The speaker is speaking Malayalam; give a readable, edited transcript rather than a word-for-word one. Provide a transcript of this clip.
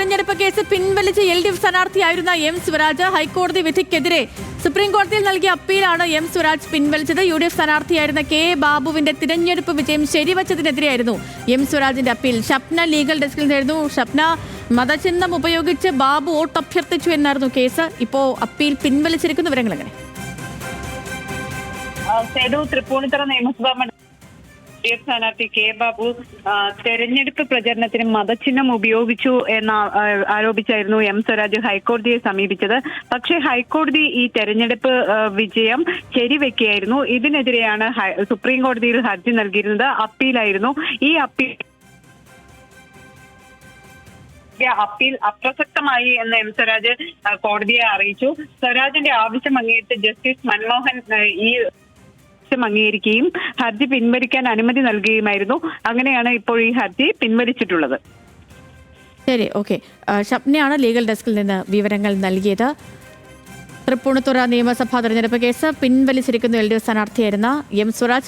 തെരഞ്ഞെടുപ്പ് കേസ് പിൻവലിച്ച LDF സ്ഥാനാർത്ഥിയായിരുന്ന M സ്വരാജ് ഹൈക്കോടതി വിധിക്കെതിരെ സുപ്രീം കോടതിയിൽ നൽകിയ അപ്പീലാണ് M സ്വരാജ് പിൻവലിച്ചത്. UDF സ്ഥാനാർത്ഥിയായിരുന്ന K ബാബുവിന്റെ തിരഞ്ഞെടുപ്പ് വിജയം ശരിവച്ചതിനെതിരെയായിരുന്നു M സ്വരാജിന്റെ അപ്പീൽ. ഷപ്ന ലീഗൽ ഡെസ്കിൽ നിന്നായിരുന്നു. ഷപ്ന, മതചിഹ്നം ഉപയോഗിച്ച് ബാബു വോട്ട് അഭ്യർത്ഥിച്ചു എന്നായിരുന്നു കേസ്. ഇപ്പോ അപ്പീൽ പിൻവലിച്ചിരിക്കുന്ന വിവരങ്ങൾ എങ്ങനെ? തൃപ്പൂണിത്തുറ നിയമസഭാ സ്ഥാനാർത്ഥി K ബാബു തെരഞ്ഞെടുപ്പ് പ്രചരണത്തിന് മതചിഹ്നം ഉപയോഗിച്ചു എന്ന് ആരോപിച്ചായിരുന്നു M സ്വരാജ് ഹൈക്കോടതിയെ സമീപിച്ചത്. പക്ഷേ ഹൈക്കോടതി ഈ തെരഞ്ഞെടുപ്പ് വിജയം ശരിവെക്കുകയായിരുന്നു. ഇതിനെതിരെയാണ് സുപ്രീം കോടതിയിൽ ഹർജി നൽകിയിരുന്നത്. അപ്പീലായിരുന്നു. ഈ അപ്പീൽ അപ്രസക്തമായി എന്ന് M സ്വരാജ് കോടതിയെ അറിയിച്ചു. സ്വരാജിന്റെ ആവശ്യം അംഗീകരിച്ച ജസ്റ്റിസ് മൻമോഹൻ ഈ അംഗീകരിക്കുകയും ഹർജി പിൻവലിക്കാൻ അനുമതി നൽകുകയുമായിരുന്നു. അങ്ങനെയാണ് ഇപ്പോൾ ഈ ഹർജി പിൻവലിച്ചിട്ടുള്ളത്. ശരി, ഓക്കെ. ഷപ്നയാണ് ലീഗൽ ഡെസ്കിൽ നിന്ന് വിവരങ്ങൾ നൽകിയത്. തൃപ്പൂണിത്തുറ നിയമസഭാ തെരഞ്ഞെടുപ്പ് കേസ് പിൻവലിച്ചിരിക്കുന്ന LDF സ്ഥാനാർത്ഥിയായിരുന്ന M സ്വരാജ്